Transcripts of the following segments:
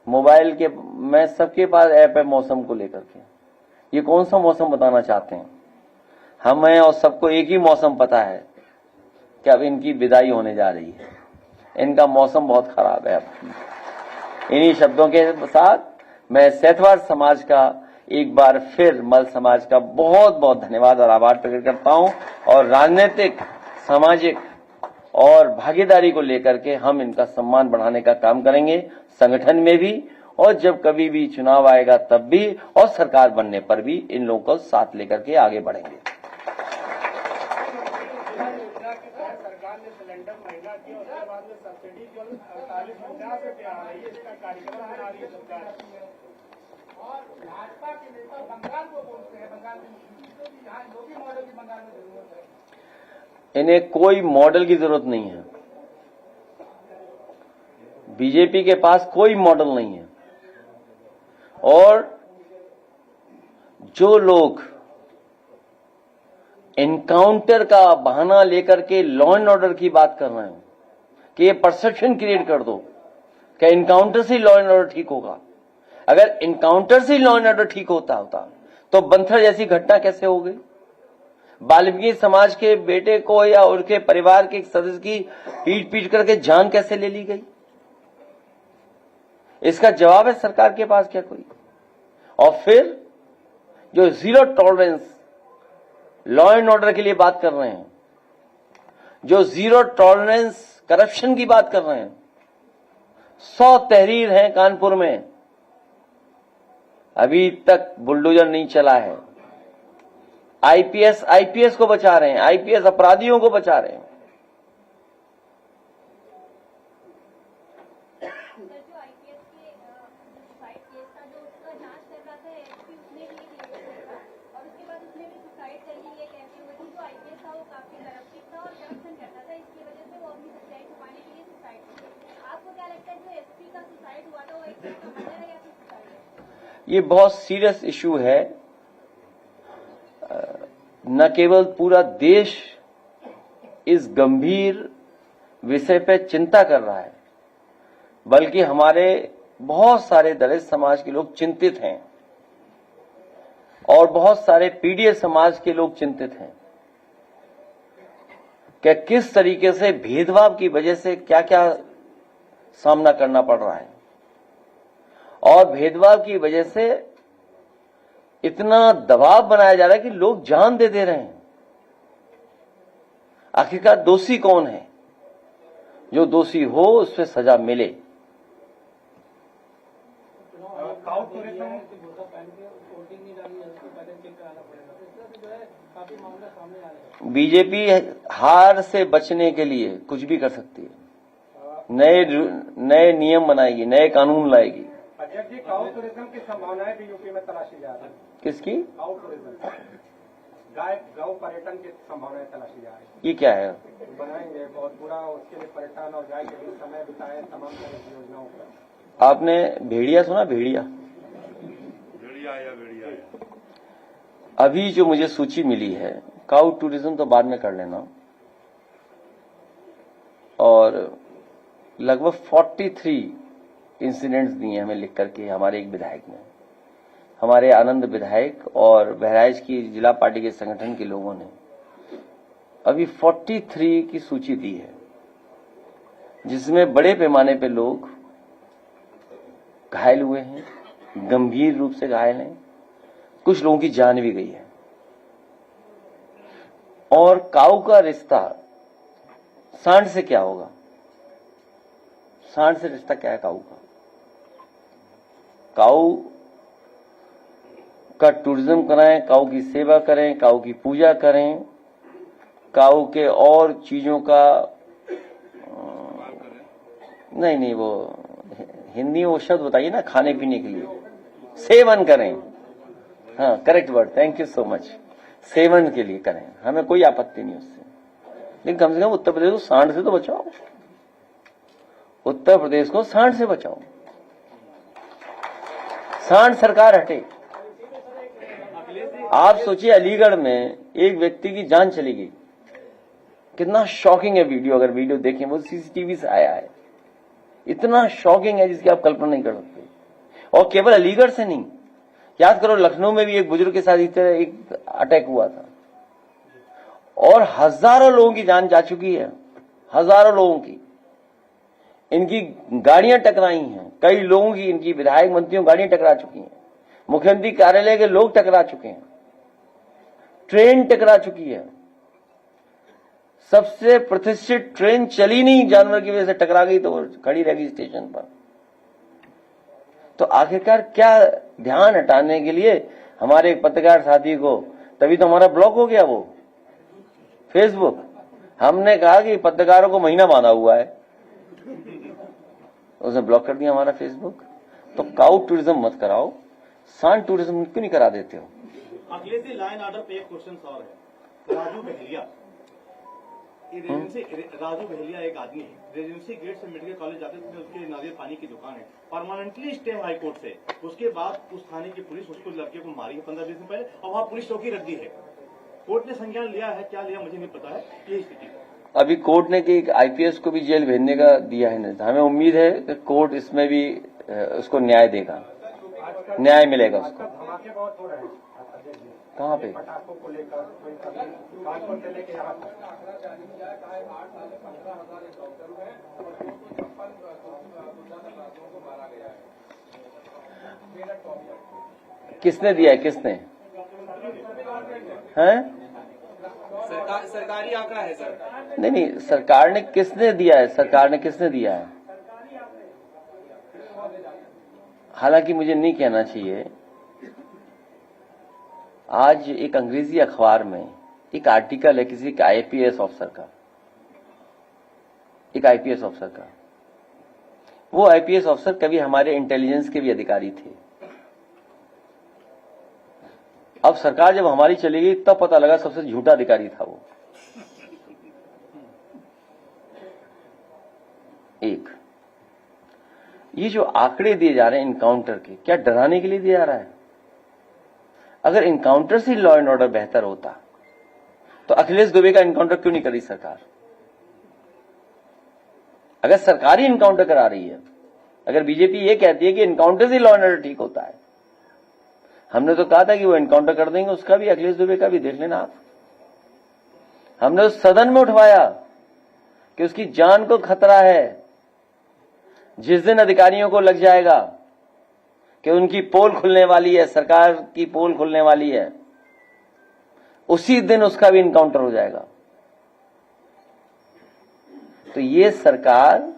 Mobile के में सबके पास ऐप है मौसम को लेकर के। ये कौन सा मौसम बताना चाहते हैं? हमें और सबको एक ही मौसम पता है कि अब इनकी विदाई होने जा रही है, इनका मौसम बहुत खराब है। इन्हीं शब्दों के साथ मैं सैतवाड़ समाज का एक बार फिर मल समाज का बहुत बहुत धन्यवाद और आभार प्रकट करता हूं, और राजनीतिक, सामाजिक और भागीदारी को लेकर के हम इनका सम्मान बढ़ाने का काम करेंगे, संगठन में भी, और जब कभी भी चुनाव आएगा तब भी, और सरकार बनने पर भी इन लोगों को साथ लेकर के आगे बढ़ेंगे। सरकार ने सिलेंडर महंगा किया, उसके बाद में सब्सिडी जो 48-50 रुपये आ रही है, इसका कार्यक्रम बना रही है सरकार। और भाजपा के नेता बंगाल को बोलते हैं, बंगाल में यहाँ जो भी मॉडल की बंगाल में जरूरत है, इन्हें कोई मॉडल की जरूरत नहीं है। बीजेपी के पास कोई मॉडल नहीं है, और जो लोग एनकाउंटर का बहाना लेकर के लॉ एंड ऑर्डर की बात कर रहे हैं कि ये परसेप्शन क्रिएट कर दो कि एनकाउंटर से लॉ एंड ऑर्डर ठीक होगा। अगर एनकाउंटर से लॉ एंड ऑर्डर ठीक होता तो बंथर जैसी घटना कैसे हो गई? वाल्मीकि समाज के बेटे को या उनके परिवार के एक सदस्य की पीट करके जान कैसे ले ली गई? इसका जवाब है सरकार के पास क्या कोई? और फिर जो zero tolerance law and order के लिए बात कर रहे हैं, जो जीरो टॉलरेंस करप्शन की बात कर रहे हैं, 100 तहरीर हैं कानपुर में, अभी तक बुलडोजर नहीं चला है। आईपीएस को बचा रहे हैं, आईपीएस अपराधियों को बचा रहे हैं। ये बहुत सीरियस इशू है। न केवल पूरा देश इस गंभीर विषय पे चिंता कर रहा है, बल्कि हमारे बहुत सारे दलित समाज के लोग चिंतित हैं, और बहुत सारे पीडीएस समाज के लोग चिंतित हैं कि किस तरीके से भेदभाव की वजह से क्या क्या सामना करना पड़ रहा है, और भेदभाव की वजह से इतना दबाव बनाया जा रहा है कि लोग जान दे रहे हैं। आखिरकार दोषी कौन है? जो दोषी हो उस पर सजा मिले। बीजेपी हार से बचने के लिए कुछ भी कर सकती है, नए नियम बनाएगी, नए कानून लाएगी। अध्यक्ष जी, काउ टूरिज्म की संभावनाएं भी यूपी में तलाशी जा रही है। किसकी? काउ टूरिज्म, गाय गौ पर्यटन की संभावनाएं तलाशी जा रही है। ये क्या है? बनाएंगे बहुत पूरा, उसके लिए पर्यटन और गाय के लिए समय बिताए, तमाम तरह की योजनाओं पर। आपने भेड़िया सुना? भेड़िया अभी जो मुझे सूची मिली है, काउ टूरिज्म तो बाद में कर लेना, और लगभग 43 इंसिडेंट्स दिए हमें लिख करके हमारे एक विधायक ने, हमारे आनंद विधायक और बहराइच की जिला पार्टी के संगठन के लोगों ने अभी 43 की सूची दी है, जिसमें बड़े पैमाने पे लोग घायल हुए हैं, गंभीर रूप से घायल हैं, कुछ लोगों की जान भी गई है। और काऊ का रिश्ता सांड से क्या होगा? सांड से रिश्ता क्या है काऊ का? काऊ का टूरिज्म कराएं, काऊ की सेवा करें, काऊ की पूजा करें, काऊ के और चीजों का नहीं वो हिंदी वो शब्द बताइए ना, खाने पीने के लिए सेवन करें। हाँ, correct word, thank you so much. Seven के लिए करें, हमें कोई आपत्ति नहीं उससे, लेकिन कम से कम उत्तर प्रदेश को सांड से तो बचाओ। उत्तर प्रदेश को सांड से बचाओ, सांड सरकार हटे। आप सोचिए, अलीगढ़ में एक व्यक्ति की जान चली गई, कितना शॉकिंग है वीडियो। अगर वीडियो देखें, वो सीसीटीवी से आया है। इतना शॉकिंग है जिसकी आप कल्पना नहीं कर सकते। और केवल अलीगढ़ से नहीं, याद करो लखनऊ में भी एक बुजुर्ग के साथ इस तरह एक अटैक हुआ था और हजारों लोगों की जान जा चुकी है, हजारों लोगों की। इनकी गाड़ियां टकराई हैं, कई लोगों की, इनकी विधायक मंत्रियों गाड़ियां टकरा चुकी हैं, मुख्यमंत्री कार्यालय के लोग टकरा चुके हैं, ट्रेन टकरा चुकी है। सबसे प्रतिष्ठित ट्रेन चली नहीं, जानवर की वजह से टकरा गई तो वो खड़ी रह गई स्टेशन पर। तो आखिरकार क्या ध्यान हटाने के लिए हमारे एक पत्रकार साथी को, तभी तो हमारा ब्लॉक हो गया वो फेसबुक। हमने कहा कि पत्रकारों को महीना बांधा हुआ है, उसने ब्लॉक कर दिया हमारा फेसबुक। तो काउ टूरिज्म मत कराओ, सांड टूरिज्म क्यों नहीं करा देते हो? अखिलेश जी, लाइन ऑर्डर पे एक क्वेश्चन और है। राजू बहेलिया, राजू बहेलिया एक आदमी है, रेजिडेंसी गेट से मेडिकल कॉलेज जाते थे, उसके नारियल पानी की दुकान है, परमानेंटली स्टे हाई कोर्ट से। उसके बाद उस थाने की पुलिस उसको, लड़के को मारी है 15-20 दिन पहले, और वहाँ पुलिस चौकी रख दी है। कोर्ट ने संज्ञान लिया है, क्या लिया मुझे नहीं पता है, यही स्थिति है। अभी कोर्ट ने कि आईपीएस को भी जेल भेजने का दिया है निर्देश। हमें उम्मीद है कि कोर्ट इसमें भी उसको न्याय देगा, न्याय मिलेगा उसको। धमाके बहुत हो रहे हैं कहाँ पे? पटाखों को लेकर, कानपुर से लेकर यहाँ तक। किसने दिया है, किसने हैं? सरकारी आंकड़ा है सर। नहीं, सरकार ने किसने दिया है, सरकार ने किसने दिया है? हालांकि मुझे नहीं कहना चाहिए। आज एक अंग्रेजी अखबार में एक आर्टिकल है किसी के आईपीएस ऑफिसर का, एक आईपीएस ऑफिसर का। वो आईपीएस ऑफिसर कभी हमारे इंटेलिजेंस के भी अधिकारी थे। अब सरकार जब हमारी चली गई तब पता लगा सबसे झूठा अधिकारी था वो। एक ये जो आंकड़े दिए जा रहे हैं इनकाउंटर के, क्या डराने के लिए दिया जा रहा है? अगर इनकाउंटर से लॉ एंड ऑर्डर बेहतर होता तो अखिलेश दुबे का इनकाउंटर क्यों नहीं कर रही सरकार? अगर सरकार ही इनकाउंटर करा रही है, अगर बीजेपी ये कहती है कि इनकाउंटर से लॉ एंड ऑर्डर ठीक होता है, हमने तो कहा था कि वो इनकाउंटर कर देंगे, उसका भी, अखिलेश दुबे का भी देख लेना आप। हमने उस सदन में उठवाया कि उसकी जान को खतरा है। जिस दिन अधिकारियों को लग जाएगा कि उनकी पोल खुलने वाली है, सरकार की पोल खुलने वाली है, उसी दिन उसका भी इनकाउंटर हो जाएगा। तो ये सरकार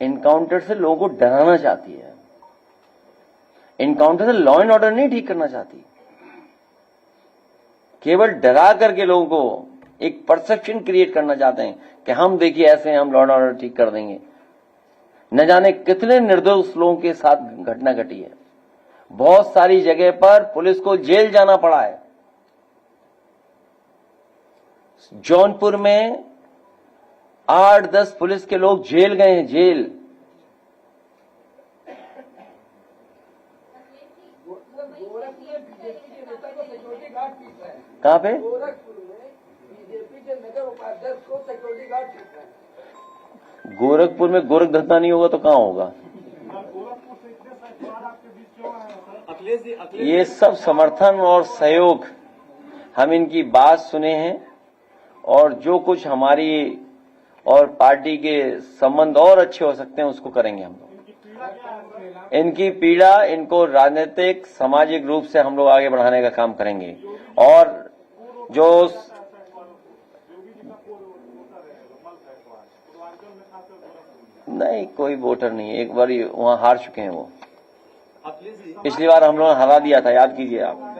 इनकाउंटर से लोगों को डराना चाहती है, इनकाउंटर से लॉ एंड ऑर्डर नहीं ठीक करना चाहती। केवल डरा करके लोगों को एक परसेप्शन क्रिएट करना चाहते हैं कि हम देखिए ऐसे हम लॉ एंड ऑर्डर ठीक कर देंगे। न जाने कितने निर्दोष लोगों के साथ घटना घटी है। बहुत सारी जगह पर पुलिस को जेल जाना पड़ा है। जौनपुर में 8-10 पुलिस के लोग जेल गए हैं, जेल। कहां पे? गोरखपुर में बीजेपी के नगर उपाध्यक्ष को सिक्योरिटी गार्ड ठीक है। गोरखपुर में गोरख धंधा नहीं होगा तो कहां होगा? ये सब समर्थन और सहयोग, हम इनकी बात सुने हैं और जो कुछ हमारी और पार्टी के संबंध और अच्छे हो सकते हैं उसको करेंगे हम लोग। इनकी पीड़ा, इनको राजनीतिक सामाजिक रूप से हम लोग आगे बढ़ाने का काम करेंगे। और जो नहीं, कोई वोटर नहीं, एक बार वहां हार चुके हैं वो। पिछली बार हम लोगों ने हरा दिया था, याद कीजिए आप।